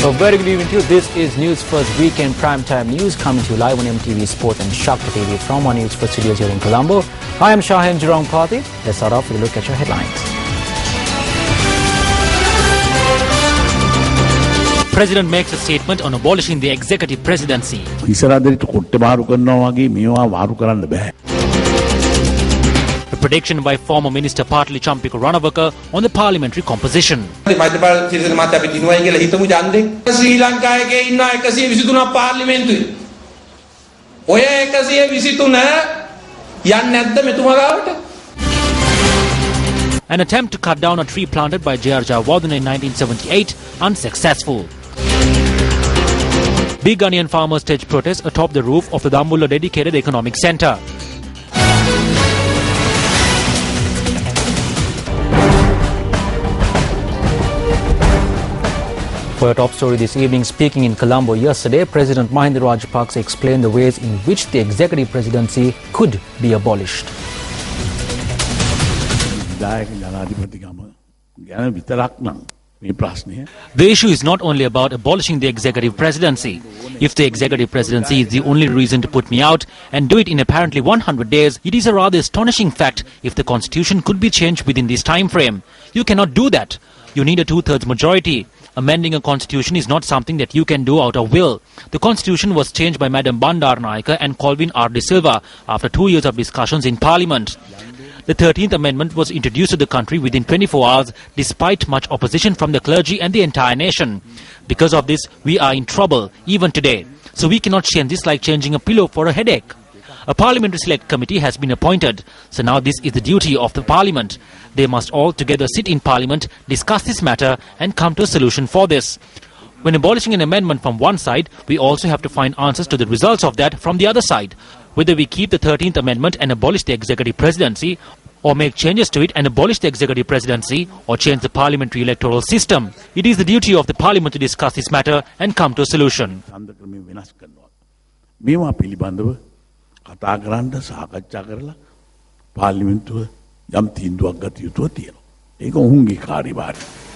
A very good evening to you. This is Newsfirst Weekend Primetime News coming to you live on MTV Sport and Shakti TV from our Newsfirst studios here in Colombo. I am Shahin Jurong Party. Let's start off with a look at your headlines. President makes a statement on abolishing the executive presidency. A prediction by former Minister Partli Champika Ranawaka on the parliamentary composition. Sri Lanka එකේ ඉන්න 123 පාර්ලිමේන්තුවේ. ඔය 123 යන්නේ නැද්ද මෙතුමා ගාවට? An attempt to cut down a tree planted by J.R. Jayawardene in 1978 unsuccessful. Big onion farmers stage protest atop the roof of the Dambulla Dedicated Economic Centre. For a top story this evening, speaking in Colombo yesterday, President Mahinda Rajapaksa explained the ways in which the executive presidency could be abolished. The issue is not only about abolishing the executive presidency. If the executive presidency is the only reason to put me out and do it in apparently 100 days, it is a rather astonishing fact if the constitution could be changed within this time frame. You cannot do that. You need a two-thirds majority. Amending a constitution is not something that you can do out of will. The constitution was changed by Madam Bandaranaike and Colvin R. De Silva after 2 years of discussions in Parliament. The 13th Amendment was introduced to the country within 24 hours despite much opposition from the clergy and the entire nation. Because of this, we are in trouble even today. So we cannot change this like changing a pillow for a headache. A parliamentary select committee has been appointed. So now this is the duty of the parliament. They must all together sit in parliament, discuss this matter and come to a solution for this. When abolishing an amendment from one side, we also have to find answers to the results of that from the other side. Whether we keep the 13th Amendment and abolish the executive presidency, or make changes to it and abolish the executive presidency, or change the parliamentary electoral system. It is the duty of the parliament to discuss this matter and come to a solution.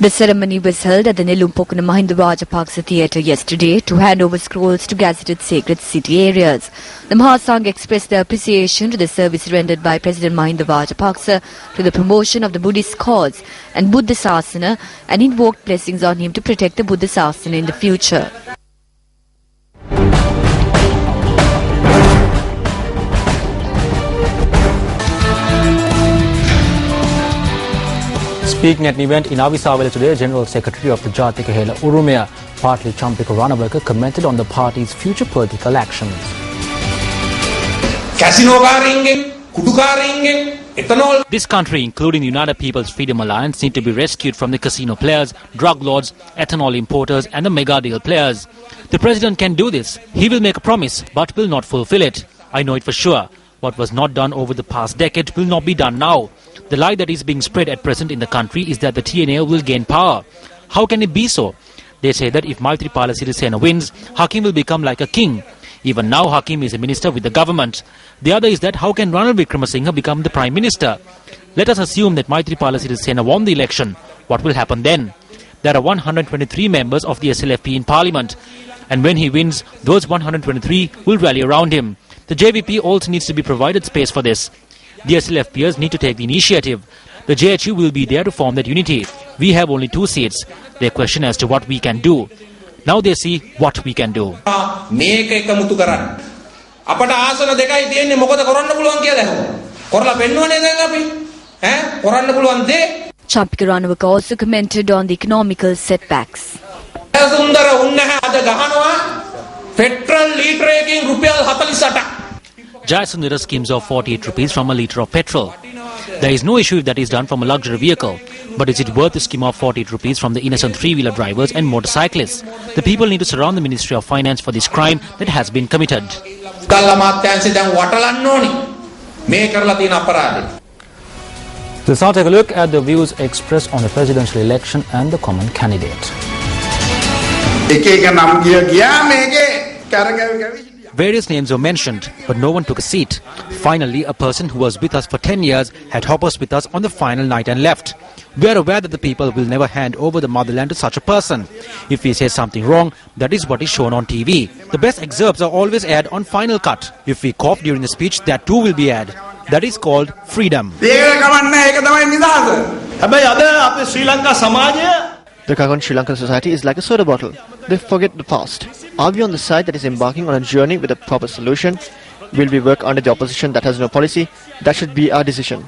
The ceremony was held at the Nelumpokana Mahinda Rajapaksa Theatre yesterday to hand over scrolls to gazetted sacred city areas. The Mahasangha expressed their appreciation to the service rendered by President Mahinda Rajapaksa to the promotion of the Buddhist cause and Buddha Sasana and invoked blessings on him to protect the Buddha Sasana in the future. Speaking at an event in Avisawale today, General Secretary of the Jatika Hela Urumea, Partli Champika Ranawaka, commented on the party's future political actions. This country, including the United People's Freedom Alliance, need to be rescued from the casino players, drug lords, ethanol importers and the mega deal players. The president can do this. He will make a promise but will not fulfill it. I know it for sure. What was not done over the past decade will not be done now. The lie that is being spread at present in the country is that the TNA will gain power. How can it be so? They say that if Maithripala Sirisena wins, Hakim will become like a king. Even now, Hakim is a minister with the government. The other is that how can Ranil Wickremesinghe become the prime minister? Let us assume that Maithripala Sirisena won the election. What will happen then? There are 123 members of the SLFP in parliament. And when he wins, those 123 will rally around him. The JVP also needs to be provided space for this. The SLFPers need to take the initiative. The JHU will be there to form that unity. We have only 2 seats. They question as to what we can do. Now they see what we can do. Champika Ranawaka also commented on the economical setbacks. Jayasundara schemes of 48 rupees from a litre of petrol. There is no issue if that is done from a luxury vehicle. But is it worth the scheme of 48 rupees from the innocent three-wheeler drivers and motorcyclists? The people need to surround the Ministry of Finance for this crime that has been committed. Let's now take a look at the views expressed on the presidential election and the common candidate. Various names were mentioned, but no one took a seat. Finally, a person who was with us for 10 years had hoppers with us on the final night and left. We are aware that the people will never hand over the motherland to such a person. If we say something wrong, that is what is shown on TV. The best excerpts are always aired on Final Cut. If we cough during the speech, that too will be aired. That is called freedom. The current Sri Lankan society is like a soda bottle. They forget the past. Are we on the side that is embarking on a journey with a proper solution? Will we work under the opposition that has no policy? That should be our decision.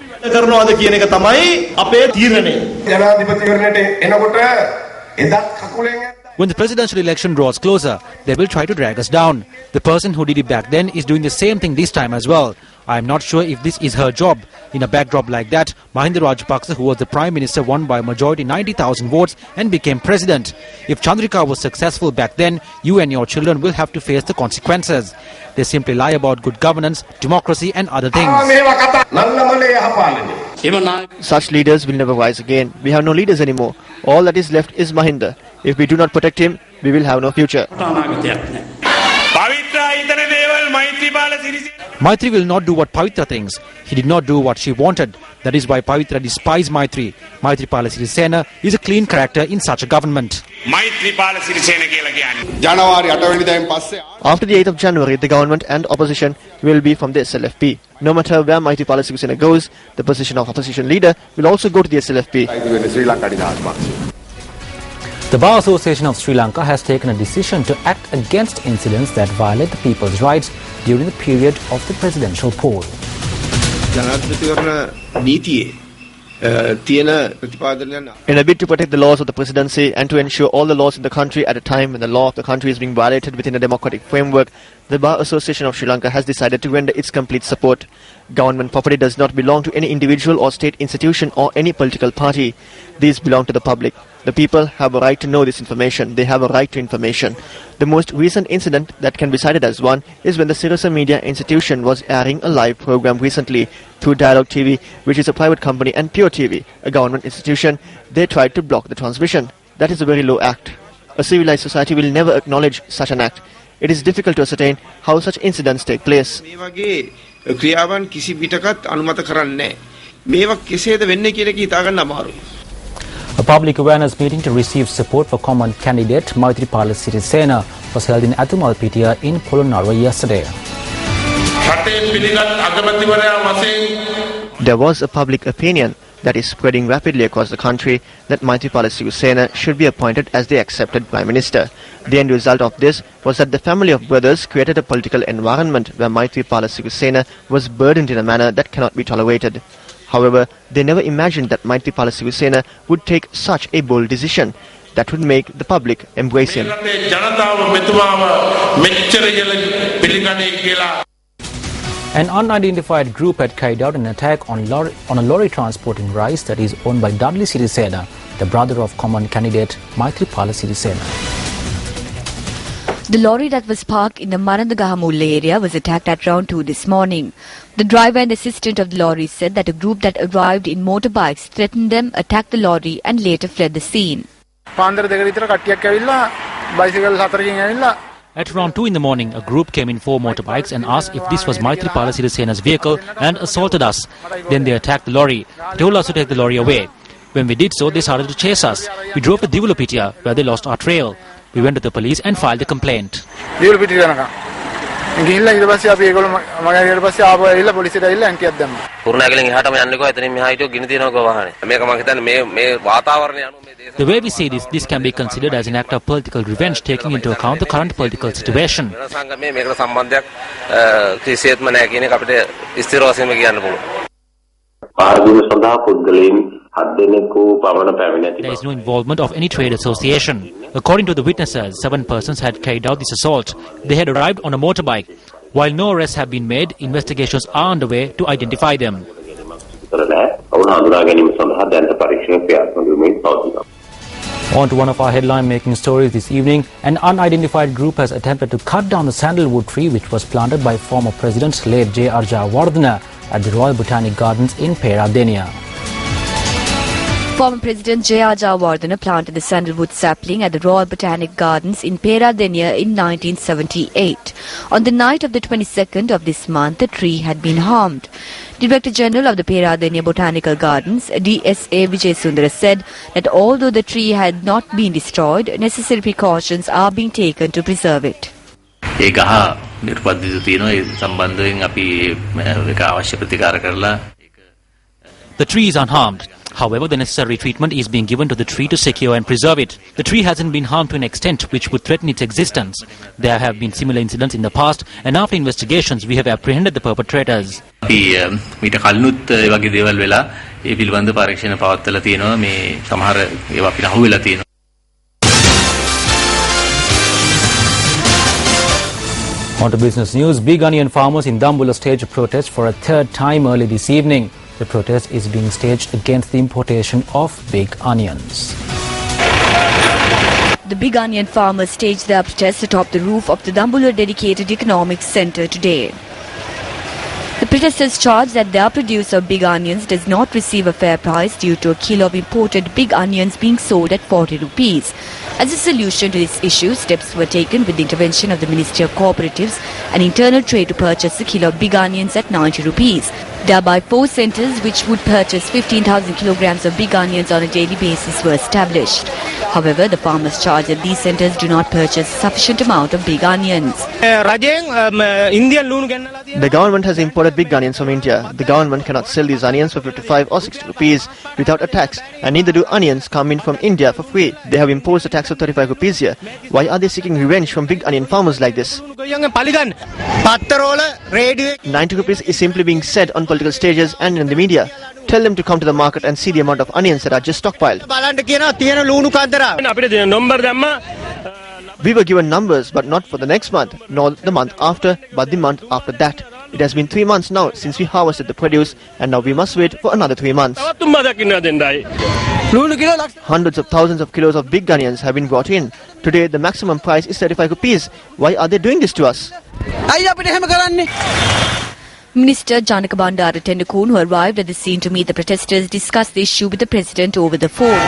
When the presidential election draws closer, they will try to drag us down. The person who did it back then is doing the same thing this time as well. I am not sure if this is her job. In a backdrop like that, Mahinda Rajapaksa, who was the Prime Minister, won by a majority 90,000 votes and became President. If Chandrika was successful back then, you and your children will have to face the consequences. They simply lie about good governance, democracy and other things. Such leaders will never rise again. We have no leaders anymore. All that is left is Mahinda. If we do not protect him, we will have no future. Maitri will not do what Pavitra thinks. He did not do what she wanted. That is why Pavitra despised Maitri. Maithripala Sirisena is a clean character in such a government. After the 8th of January, the government and opposition will be from the SLFP. No matter where Maithripala Sirisena goes, the position of opposition leader will also go to the SLFP. The Bar Association of Sri Lanka has taken a decision to act against incidents that violate the people's rights during the period of the presidential poll. In a bid to protect the laws of the presidency and to ensure all the laws in the country at a time when the law of the country is being violated within a democratic framework, the Bar Association of Sri Lanka has decided to render its complete support. Government property does not belong to any individual or state institution or any political party. These belong to the public. The people have a right to know this information. They have a right to information. The most recent incident that can be cited as one is when the Sirasa Media Institution was airing a live program recently through Dialogue TV, which is a private company, and Pure TV, a government institution. They tried to block the transmission. That is a very low act. A civilized society will never acknowledge such an act. It is difficult to ascertain how such incidents take place. A public awareness meeting to receive support for common candidate Maithripala Sirisena was held in Athumalpitiya in Polonnaruwa yesterday. There was a public opinion that is spreading rapidly across the country that Maithripala Sirisena should be appointed as the accepted Prime Minister. The end result of this was that the family of brothers created a political environment where Maithripala Sirisena was burdened in a manner that cannot be tolerated. However, they never imagined that Maithripala Sirisena would take such a bold decision that would make the public embrace him. An unidentified group had carried out an attack on a lorry transporting rice that is owned by Dudley Sirisena, the brother of common candidate Maithripala Sirisena. The lorry that was parked in the Manandagahamulla area was attacked at around 2 this morning. The driver and assistant of the lorry said that a group that arrived in motorbikes threatened them, attacked the lorry and later fled the scene. At around 2 in the morning, a group came in 4 motorbikes and asked if this was Maithripala Sirisena's vehicle and assaulted us. Then they attacked the lorry. They told us to take the lorry away. When we did so, they started to chase us. We drove to Divulapitiya, where they lost our trail. We went to the police and filed a complaint. The way we see this can be considered as an act of political revenge, taking into account the current political situation. There is no involvement of any trade association. According to the witnesses, 7 persons had carried out this assault. They had arrived on a motorbike. While no arrests have been made, investigations are underway to identify them. On to one of our headline-making stories this evening. An unidentified group has attempted to cut down the sandalwood tree which was planted by former President late J.R. Jayawardena at the Royal Botanic Gardens in Peradeniya. Former President Jayajawardena planted the sandalwood sapling at the Royal Botanic Gardens in Peradeniya in 1978. On the night of the 22nd of this month, the tree had been harmed. Director General of the Peradeniya Botanical Gardens, DSA Vijayasundara, said that although the tree had not been destroyed, necessary precautions are being taken to preserve it. The tree is unharmed. However, the necessary treatment is being given to the tree to secure and preserve it. The tree hasn't been harmed to an extent which would threaten its existence. There have been similar incidents in the past, and after investigations, we have apprehended the perpetrators. On to business news. Big onion farmers in Dambulla staged a protest for a third time early this evening. The protest is being staged against the importation of big onions. The big onion farmers staged their protest atop the roof of the Dambulla Dedicated Economic Centre today. The protesters charge that their produce of big onions does not receive a fair price due to a kilo of imported big onions being sold at 40 rupees. As a solution to this issue, steps were taken with the intervention of the Ministry of Cooperatives and Internal Trade to purchase a kilo of big onions at 90 rupees. Thereby, 4 centres which would purchase 15,000 kilograms of big onions on a daily basis were established. However, the farmers charge that these centres do not purchase a sufficient amount of big onions. The government has imported big onions from India. The government cannot sell these onions for 55 or 60 rupees without a tax, and neither do onions come in from India for free. They have imposed a tax of 35 rupees here. Why are they seeking revenge from big onion farmers like this? 90 rupees is simply being said on political stages and in the media. Tell them to come to the market and see the amount of onions that are just stockpiled. We were given numbers, but not for the next month, nor the month after, but the month after that. It has been 3 months now since we harvested the produce, and now we must wait for another 3 months. Hundreds of thousands of kilos of big onions have been brought in. Today, the maximum price is 35 rupees. Why are they doing this to us? Minister Janaka Bandara Tendakun, who arrived at the scene to meet the protesters, discussed the issue with the President over the phone.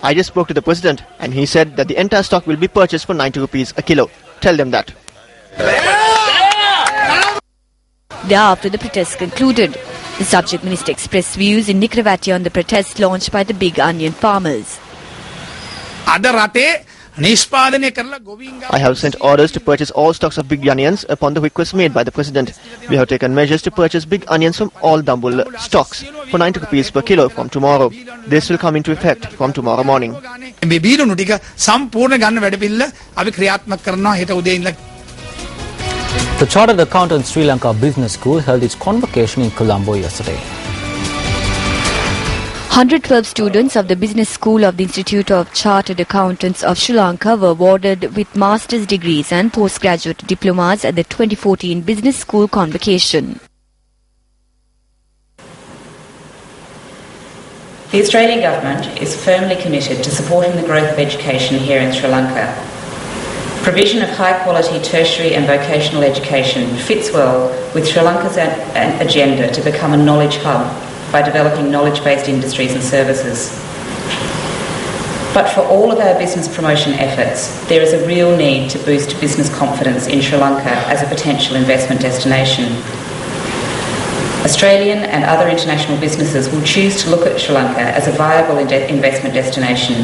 I just spoke to the President and he said that the entire stock will be purchased for 90 rupees a kilo. Tell them that. Thereafter, the protest concluded. The subject minister expressed views in Nikravati on the protest launched by the big onion farmers. I have sent orders to purchase all stocks of big onions upon the request made by the President. We have taken measures to purchase big onions from all Dambulla stocks for 90 rupees per kilo from tomorrow. This will come into effect from tomorrow morning. The Chartered Accountants Sri Lanka Business School held its convocation in Colombo yesterday. 112 students of the Business School of the Institute of Chartered Accountants of Sri Lanka were awarded with master's degrees and postgraduate diplomas at the 2014 Business School convocation. The Australian Government is firmly committed to supporting the growth of education here in Sri Lanka. Provision of high-quality tertiary and vocational education fits well with Sri Lanka's agenda to become a knowledge hub by developing knowledge-based industries and services. But for all of our business promotion efforts, there is a real need to boost business confidence in Sri Lanka as a potential investment destination. Australian and other international businesses will choose to look at Sri Lanka as a viable investment destination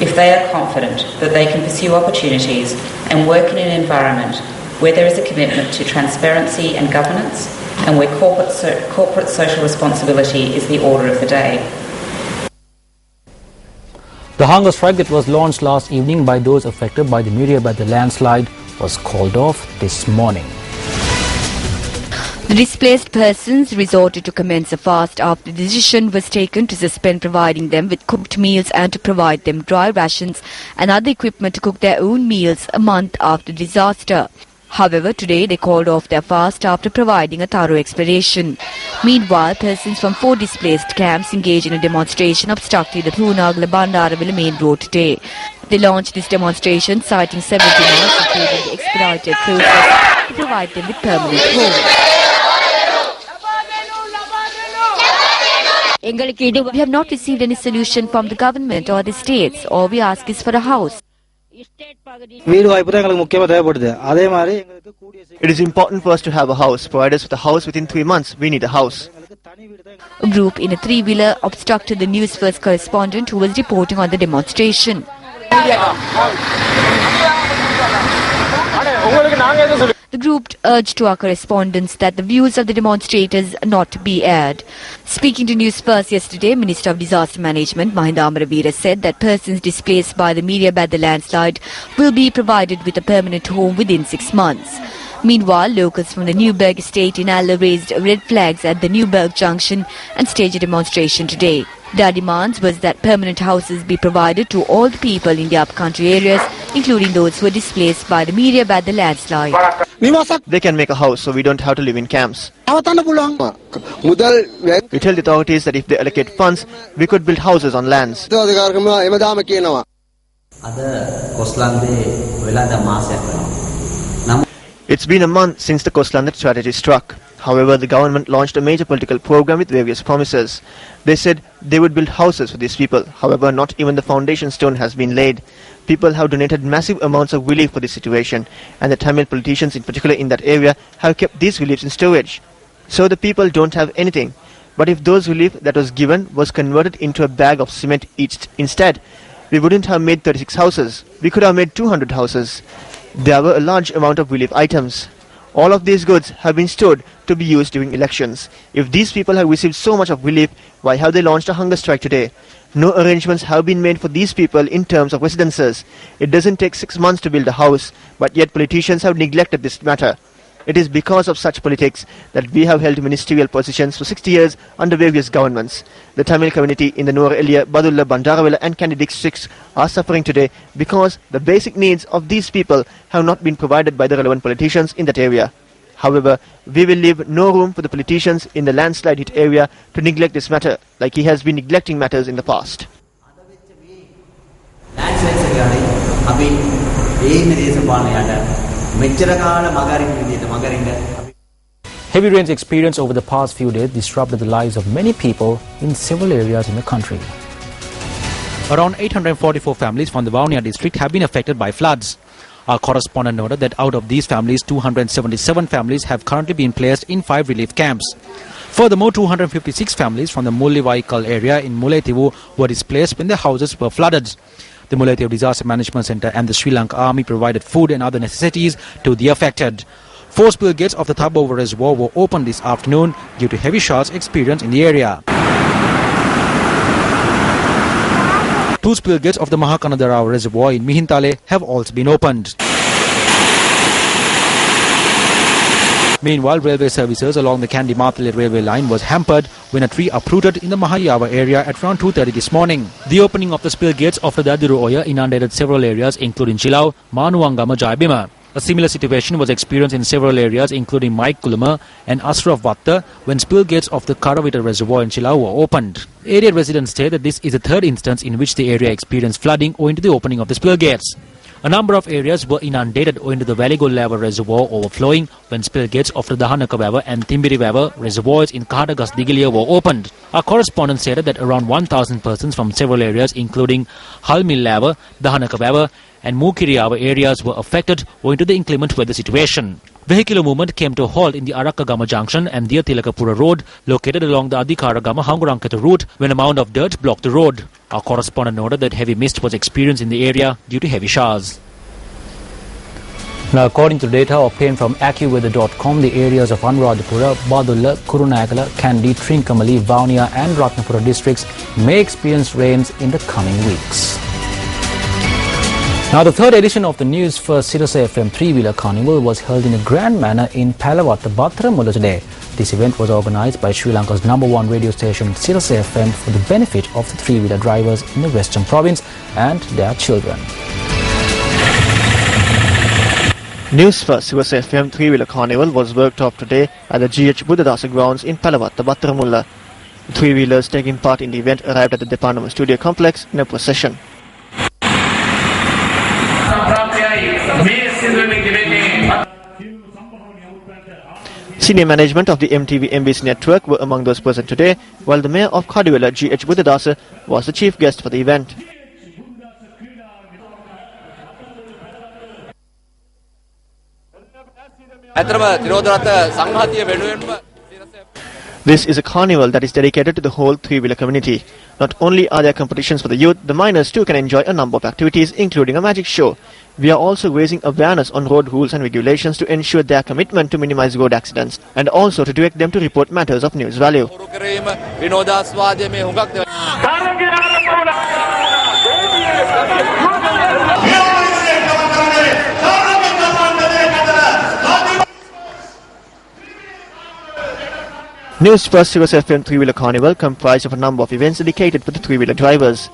if they are confident that they can pursue opportunities and work in an environment where there is a commitment to transparency and governance, and where corporate social responsibility is the order of the day. The hunger strike that was launched last evening by those affected by the meteor by the landslide was called off this morning. The displaced persons resorted to commence a fast after the decision was taken to suspend providing them with cooked meals and to provide them dry rations and other equipment to cook their own meals a month after the disaster. However, today they called off their fast after providing a thorough explanation. Meanwhile, persons from 4 displaced camps engaged in a demonstration obstructing the Punagala-Bandaravilla main road today. They launched this demonstration citing several demands, including the expedited process to provide them with permanent homes. We have not received any solution from the government or the states. All we ask is for a house. It is important for us to have a house. Provide us with a house within 3 months. We need a house. A group in a 3-wheeler obstructed the Newsfirst correspondent who was reporting on the demonstration. The group urged to our correspondents that the views of the demonstrators not be aired. Speaking to Newsfirst yesterday, Minister of Disaster Management Mahinda Amaraveera said that persons displaced by the Miriabad landslide will be provided with a permanent home within 6 months. Meanwhile, locals from the Newberg estate in Alla raised red flags at the Newberg junction and staged a demonstration today. Their demands was that permanent houses be provided to all the people in the upcountry areas, including those who were displaced by the Miriabad landslide. They can make a house so we don't have to live in camps. We tell the authorities that if they allocate funds, we could build houses on lands. It's been a month since the Coastland strategy struck. However, the government launched a major political program with various promises. They said they would build houses for these people. However, not even the foundation stone has been laid. People have donated massive amounts of relief for this situation, and the Tamil politicians in particular in that area have kept these reliefs in storage. So the people don't have anything. But if those relief that was given was converted into a bag of cement each instead, we wouldn't have made 36 houses. We could have made 200 houses. There were a large amount of relief items. All of these goods have been stored to be used during elections. If these people have received so much of relief, why have they launched a hunger strike today? No arrangements have been made for these people in terms of residences. It doesn't take 6 months to build a house, but yet politicians have neglected this matter. It is because of such politics that we have held ministerial positions for 60 years under various governments. The Tamil community in the Nuwara Eliya, Badulla, Bandaravilla and Kandy districts are suffering today because the basic needs of these people have not been provided by the relevant politicians in that area. However, we will leave no room for the politicians in the landslide hit area to neglect this matter, like he has been neglecting matters in the past. Heavy rains experienced over the past few days disrupted the lives of many people in several areas in the country. Around 844 families from the Vavuniya district have been affected by floods. Our correspondent noted that out of these families, 277 families have currently been placed in 5 relief camps. Furthermore, 256 families from the Mullivaikal area in Mullaitivu were displaced when their houses were flooded. The Mullaitivu Disaster Management Centre and the Sri Lanka Army provided food and other necessities to the affected. 4 spill gates of the Thabover Reservoir were opened this afternoon due to heavy showers experienced in the area. 2 spill gates of the Mahakanadara Reservoir in Mihintale have also been opened. Meanwhile, railway services along the Kandy-Mathale railway line was hampered when a tree uprooted in the Mahayava area at around 2:30 this morning. The opening of the spill gates of the Dadiru Oya inundated several areas including Chilau, Manuangama, Jayabima. A similar situation was experienced in several areas including Mike Kuluma and Asraf Vatta when spill gates of the Karavita Reservoir in Chilau were opened. Area residents say that this is the 3rd instance in which the area experienced flooding owing to the opening of the spill gates. A number of areas were inundated owing to the Valigol Reservoir overflowing when spill gates of the Dahanaka and Timbiri reservoirs in Kahadagas Digilia were opened. Our correspondent stated that around 1,000 persons from several areas including Halmil Lava, Dahanaka and Mukiriava areas were affected owing to the inclement weather situation. Vehicular movement came to a halt in the Arakagama Junction and the Tilakapura Road located along the Adikaragama-Hangurankata route when a mound of dirt blocked the road. Our correspondent noted that heavy mist was experienced in the area due to heavy showers. Now, according to data obtained from AccuWeather.com, the areas of Anuradhapura, Badulla, Kurunagala, Kandy, Trincomalee, Vavuniya and Ratnapura districts may experience rains in the coming weeks. Now, the 3rd edition of the Newsfirst Sirasa FM 3-wheeler carnival was held in a grand manner in Palavatta, Bhattaramulla today. This event was organised by Sri Lanka's #1 radio station Sirasa FM for the benefit of the three-wheeler drivers in the Western Province and their children. Newsfirst Sirasa FM three-wheeler carnival was worked off today at the GH Buddhadasa grounds in Palavatta, Battaramulla. The three-wheelers taking part in the event arrived at the Department Studio Complex in a procession. Senior management of the MTV MBC network were among those present today, while the mayor of Kaduvela, GH Buddhadasa, was the chief guest for the event. This is a carnival that is dedicated to the whole three-wheeler community. Not only are there competitions for the youth, the minors too can enjoy a number of activities, including a magic show. We are also raising awareness on road rules and regulations to ensure their commitment to minimize road accidents, and also to direct them to report matters of news value. Newsfirst Sirasa FM three-wheeler carnival comprised of a number of events dedicated for the three-wheeler drivers.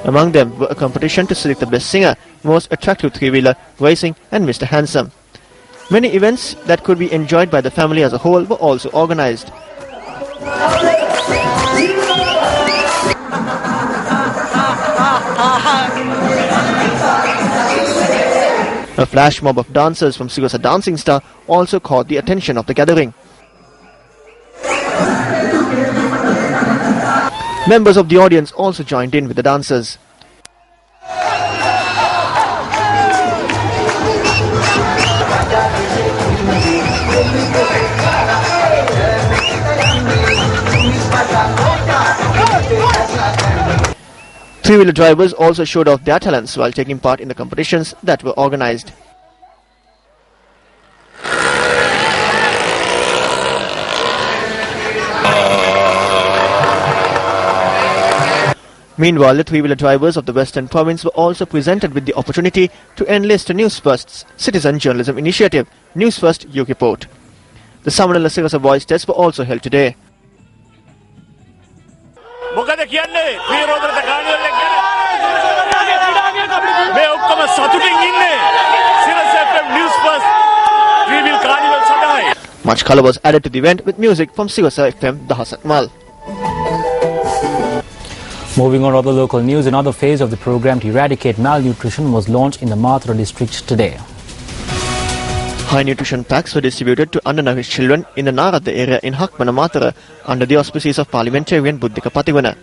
Among them were a competition to select the best singer, most attractive three-wheeler, racing and Mr. Handsome. Many events that could be enjoyed by the family as a whole were also organised. A flash mob of dancers from Sirasa Dancing Star also caught the attention of the gathering. Members of the audience also joined in with the dancers. Three-wheeler drivers also showed off their talents while taking part in the competitions that were organised. Meanwhile, the three-wheeler drivers of the Western Province were also presented with the opportunity to enlist Newsfirst's citizen journalism initiative, Newsfirst UK Report. The Samanala Sirasa voice tests were also held today. Much colour was added to the event with music from Sirasa FM Dahasatmal. Moving on to other local news, another phase of the program to eradicate malnutrition was launched in the Mathura district today. High nutrition packs were distributed to undernourished children in the Naradha area in Hakmana Mathura under the auspices of parliamentarian Buddhika Pativana.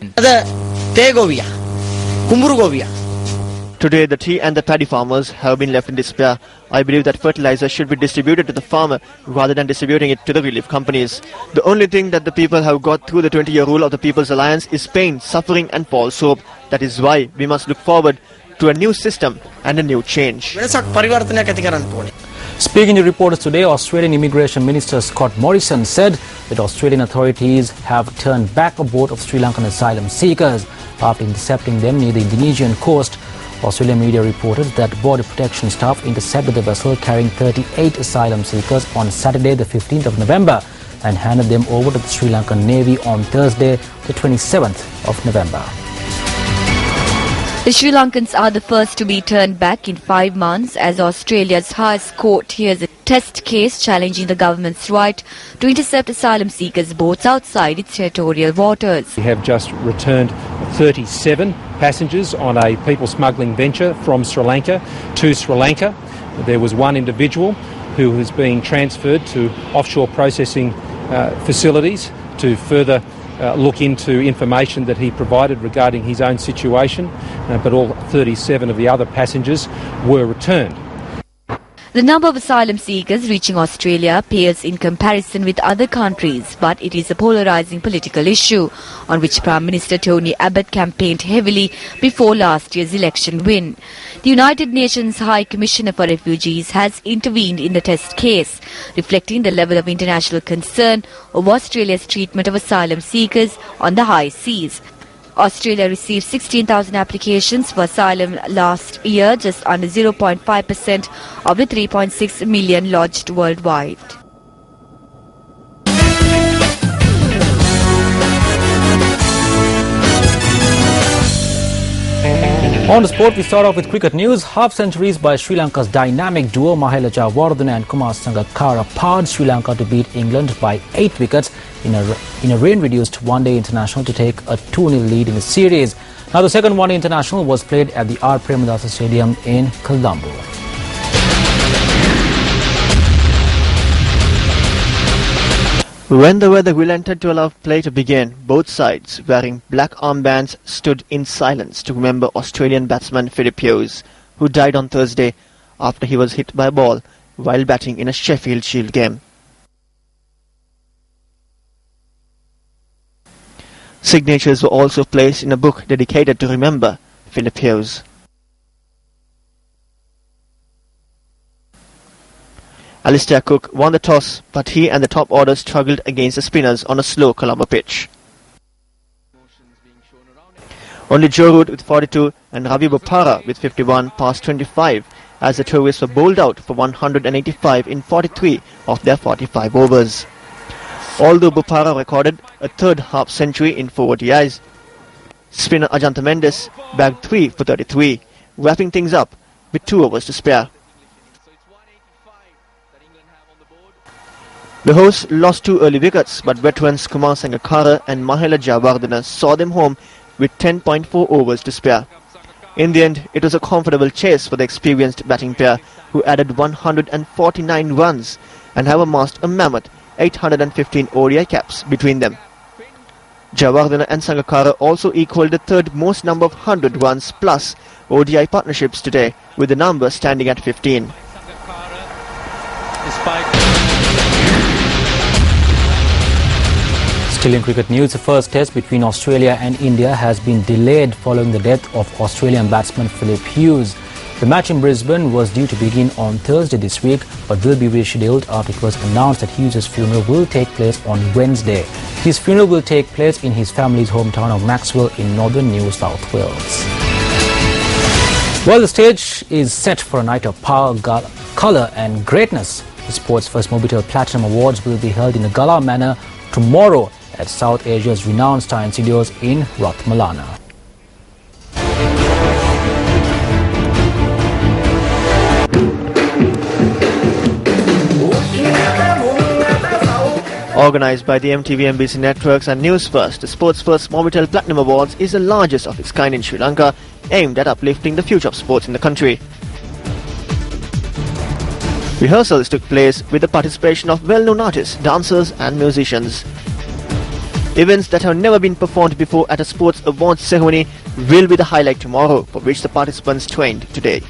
Today, the tea and the paddy farmers have been left in despair. I believe that fertilizer should be distributed to the farmer rather than distributing it to the relief companies. The only thing that the people have got through the 20-year rule of the People's Alliance is pain, suffering and false hope. That is why we must look forward to a new system and a new change. Speaking to reporters today, Australian Immigration Minister Scott Morrison said that Australian authorities have turned back a boat of Sri Lankan asylum seekers after intercepting them near the Indonesian coast. Australian media reported that border protection staff intercepted the vessel carrying 38 asylum seekers on Saturday the 15th of November and handed them over to the Sri Lankan Navy on Thursday the 27th of November. The Sri Lankans are the first to be turned back in 5 months as Australia's highest court hears a test case challenging the government's right to intercept asylum seekers' boats outside its territorial waters. We have just returned 37 passengers on a people smuggling venture from Sri Lanka to Sri Lanka. There was one individual who was being transferred to offshore processing facilities to further look into information that he provided regarding his own situation, but all 37 of the other passengers were returned. The number of asylum seekers reaching Australia pales in comparison with other countries, but it is a polarising political issue on which Prime Minister Tony Abbott campaigned heavily before last year's election win. The United Nations High Commissioner for Refugees has intervened in the test case, reflecting the level of international concern over Australia's treatment of asylum seekers on the high seas. Australia received 16,000 applications for asylum last year, just under 0.5% of the 3.6 million lodged worldwide. On the sport, we start off with cricket news. Half-centuries by Sri Lanka's dynamic duo Mahela Jayawardene and Kumar Sangakkara powered Sri Lanka to beat England by 8 wickets in a rain-reduced one-day international to take a 2-0 lead in the series. Now, the second one-day international was played at the R. Premadasa Stadium in Colombo. When the weather relented to allow play to begin, both sides, wearing black armbands, stood in silence to remember Australian batsman Philip Hughes, who died on Thursday after he was hit by a ball while batting in a Sheffield Shield game. Signatures were also placed in a book dedicated to remember Philip Hughes. Alistair Cook won the toss, but he and the top order struggled against the spinners on a slow Colombo pitch. Only Joe Root with 42 and Ravi Bopara with 51 passed 25 as the tourists were bowled out for 185 in 43 of their 45 overs. Although Bopara recorded a third half century in 4 ODIs, spinner Ajantha Mendes bagged 3 for 33, wrapping things up with 2 overs to spare. The hosts lost 2 early wickets, but veterans Kumar Sangakkara and Mahela Jayawardene saw them home with 10.4 overs to spare. In the end, it was a comfortable chase for the experienced batting pair, who added 149 runs and have amassed a mammoth 815 ODI caps between them. Jayawardene and Sangakkara also equalled the third most number of 100 runs plus ODI partnerships today, with the number standing at 15. Still in cricket news, the first test between Australia and India has been delayed following the death of Australian batsman Philip Hughes. The match in Brisbane was due to begin on Thursday this week, but will be rescheduled after it was announced that Hughes' funeral will take place on Wednesday. His funeral will take place in his family's hometown of Maxwell in northern New South Wales. Well, the stage is set for a night of power, colour and greatness. The sport's first Mobitel Platinum Awards will be held in a gala manner tomorrow at South Asia's renowned Stein Studios in Ratmalana. Organised by the MTV NBC Networks and Newsfirst, the sport's first Mobitel Platinum Awards is the largest of its kind in Sri Lanka, aimed at uplifting the future of sports in the country. Rehearsals took place with the participation of well-known artists, dancers and musicians. Events that have never been performed before at a sports awards ceremony will be the highlight tomorrow, for which the participants trained today.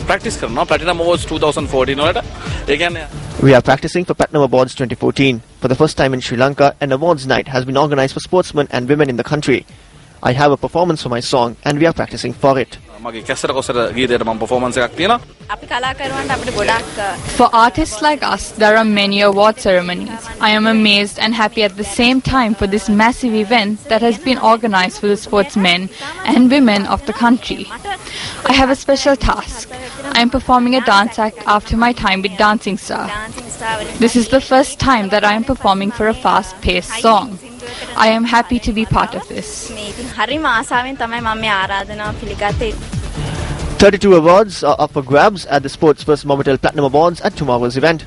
Practice karna Platinum Awards 2014 වලට. We are practicing for Platinum Awards 2014. For the first time in Sri Lanka, an awards night has been organised for sportsmen and women in the country. I have a performance for my song and we are practicing for it. මගේ cassette කොසට ගීතයට මම performance එකක් තියෙනවා. අපි කලාකරුවන්ට අපිට ගොඩක් For artists like us, there are many award ceremonies. I am amazed and happy at the same time for this massive event that has been organized for the sportsmen and women of the country. I have a special task. I am performing a dance act after my time with Dancing Star. This is the first time that I am performing for a fast-paced song. I am happy to be part of this. 32 awards are up for grabs at the sport's first Mobitel Platinum Awards at tomorrow's event.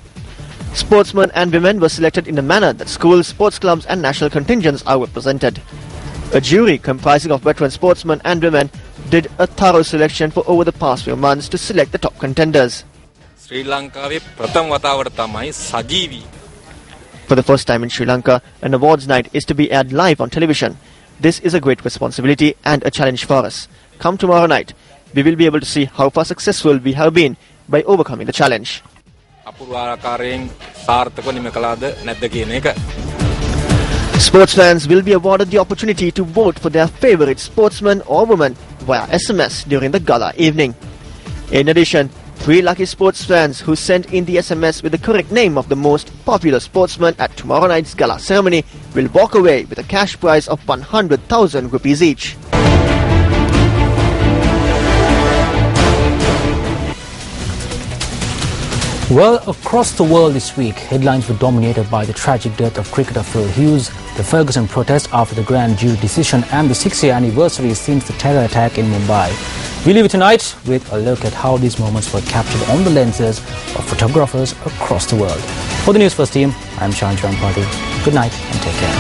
Sportsmen and women were selected in a manner that schools, sports clubs and national contingents are represented. A jury comprising of veteran sportsmen and women did a thorough selection for over the past few months to select the top contenders. ශ්‍රී ලංකාවේ ප්‍රථම වතාවට තමයි සජීවී. For the first time in Sri Lanka, an awards night is to be aired live on television. This is a great responsibility and a challenge for us. Come tomorrow night. We will be able to see how far successful we have been by overcoming the challenge. Sports fans will be awarded the opportunity to vote for their favorite sportsman or woman via SMS during the gala evening. In addition, 3 lucky sports fans who sent in the SMS with the correct name of the most popular sportsman at tomorrow night's gala ceremony will walk away with a cash prize of 100,000 rupees each. Well, across the world this week, headlines were dominated by the tragic death of cricketer Phil Hughes, the Ferguson protest after the grand jury decision, and the 6-year anniversary since the terror attack in Mumbai. We leave it tonight with a look at how these moments were captured on the lenses of photographers across the world. For the News First team, I'm Shanjaram Patil. Good night and take care.